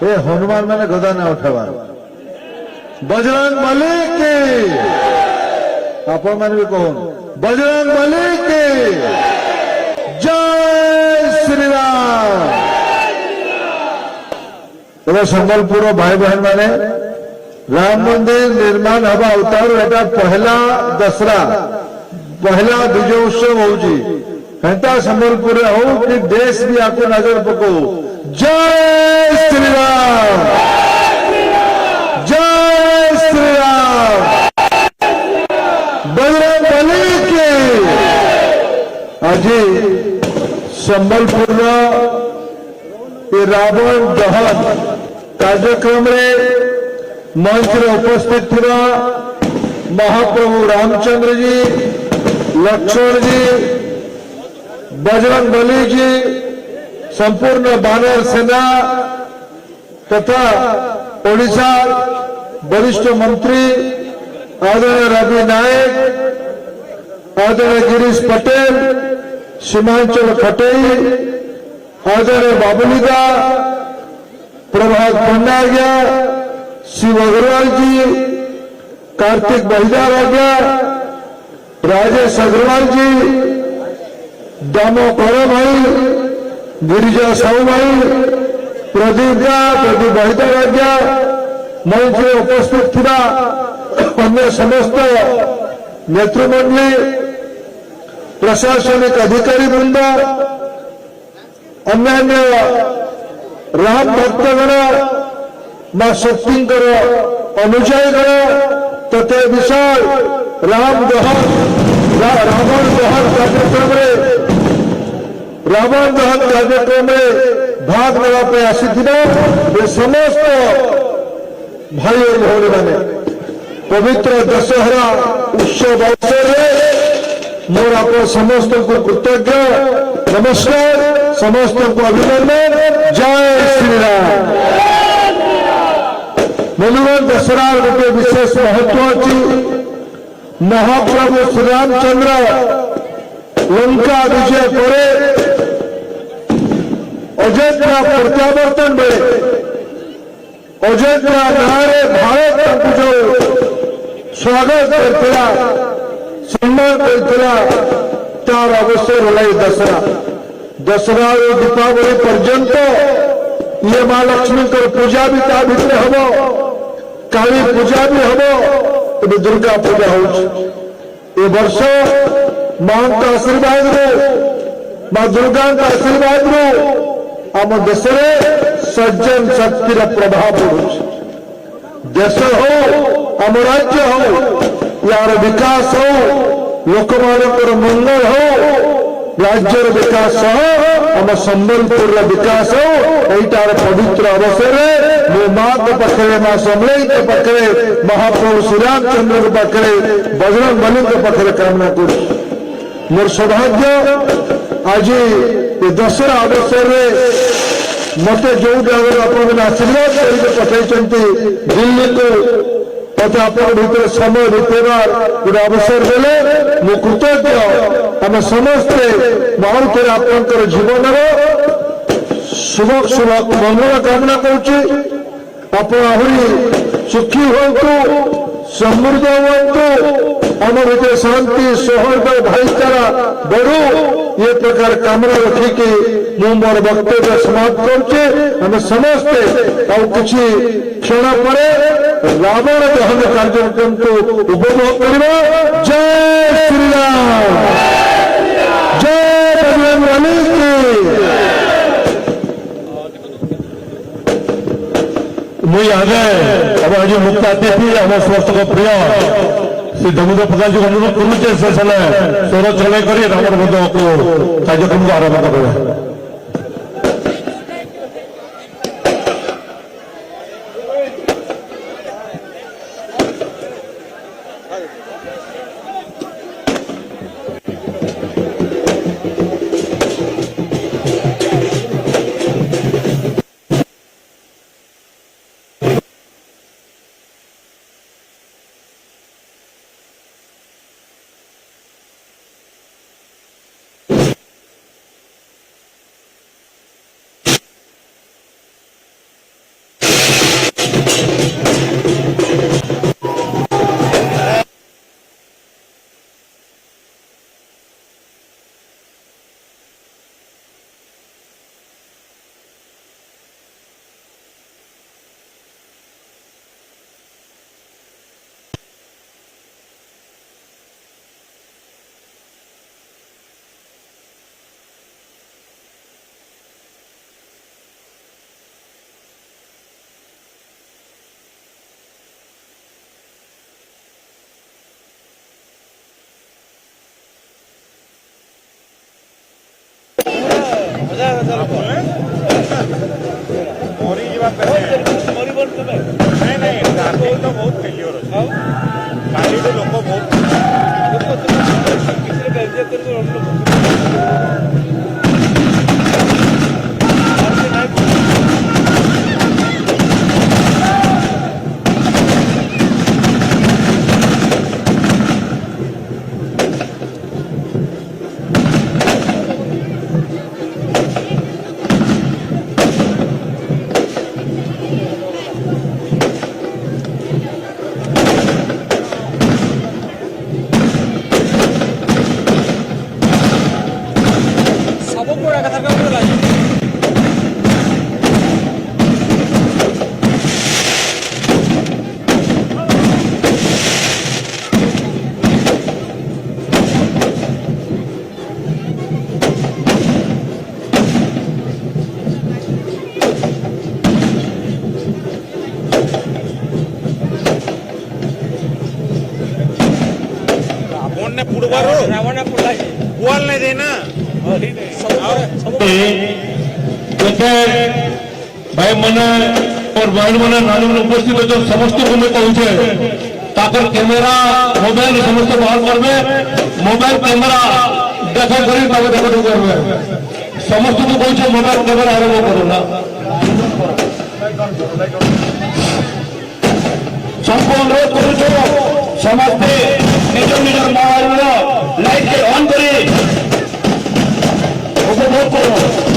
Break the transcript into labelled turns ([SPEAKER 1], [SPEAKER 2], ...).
[SPEAKER 1] ए हनुमान मैंने गदा ना उठावा बजरंग बली की आपण मैंने भी कहो बजरंग बली की जय श्री राम। संबलपुर भाई बहन मैंने राम मंदिर निर्माण हवा अवतार एटा पहला दसरा पहला विजय उत्सव होउची हेता संबलपुर हो कि देश भी आपको नजर पको। जय श्री राम जय श्री राम बजरंग बली की। आज संबलपुर रावण दहन कार्यक्रम मंच उपस्थित थिबा महाप्रभु रामचंद्र जी लक्ष्मण जी बजरंग बली जी संपूर्ण बानर सेना तथा ओडिशा वरिष्ठ मंत्री आदरणीय रवि नायक आदरणीय गिरीश पटेल सीमांचल खटेई आदरणीय बाबुलीदा प्रभात पंडाग्या शिव अग्रवाल जी कार्तिक बहिदार आज्ञा राजेश अग्रवाल जी दामो कौर भाई गिरिजा साहू भाई प्रदीप बहिदार आज्ञा मंच में उपस्थित थिबा अन्य समस्त नेतृमंडली प्रशासनिक अधिकारी वृंद अन्यान्य राम भक्तगण मां शक्तिंकर अनुजाईगण तथा विशाल रावण दहन कार्यक्रम में भाग नापे आसी समस्त भाई और भौणी मैंने पवित्र दशहरा उत्सव अवसर मोर आप समस्त को कृतज्ञ नमस्कार समस्त को अभिनंदन। जय श्री राम। बंधुगण दशहरा गोटे विशेष महत्व अच्छी महाप्रभु श्री रामचंद्र लंका विजय पर अयोध्या प्रत्यावर्तन बेले अयोध्या गाँव भारत जो स्वागत करता सम्मान करता तार अवसर है दशहरा दशहरा दीपावली पर्यंत ये मां लक्ष्मी पूजा भी ता भितर हम काली पूजा भी हम तब दुर्गा पूजा हो वर्ष मां का आशीर्वाद मां दुर्गा का आशीर्वाद आम देश सज्जन शक्तिर प्रभाव पड़ू देश हो आम राज्य हो यार विकास हो लोक मान मंगल हो राज्यर विकास आम संबलपुर विकास हो यार पवित्र अवसर मो माँ के पाखे मां समलई के पाखे महाप्रभु श्री रामचंद्र के पाखे बजरंग बली के पाखे कामना कर मोर सौभाग्य आज ये दशहरा अवसर मत जो जगह आप आशीर्वाद करके पठाई दिल्ली को तथा आप भर समय बीतेबार गोटे अवसर देले मु कृतज्ञ आम समस्ते आउ थे आपंकर जीवन शुभ शुभ मंगल कामना करुच्ची आप आहरी सुखी हूँ समृद्ध हूँ आम भर शांति सौहार्द भाईचारा बढ़ू ये प्रकार कामना रखिकी मु मोर वक्तव्य समाप्त करुचे आम समस्ते आछि क्षण पर रावण दहन कार्यक्रम को उपभोग करवा। जय श्री राम जय बजरंग बली की। मुझे आगे अब आज मुख्य अतिथि आम समस्त प्रिय श्री दामोदर प्रसाद जी अनुरोध करुचे से स्वर चल कर कार्यक्रम को आरंभ कर।
[SPEAKER 2] नहीं नहीं ट्राफिक तो बहुत फेल्योर अच्छे काली तो लोक बहुत ने पुडवारो रावण पुडला बोल नहीं देना
[SPEAKER 1] भाई मने और बहन मने नानी मन उपस्थित जो समस्त को मैं कहूँ ताकर कैमरा मोबाइल समस्त बाहर करबे मोबाइल कैमरा देखा करी तब देखो तो करबे समस्त को कहूँ मोबाइल कैमरा आरंभ करो ना संपूर्ण अनुरोध करूँ समस्ते निज निज मोबाइल लाइट ऑन करी उपभोग करो।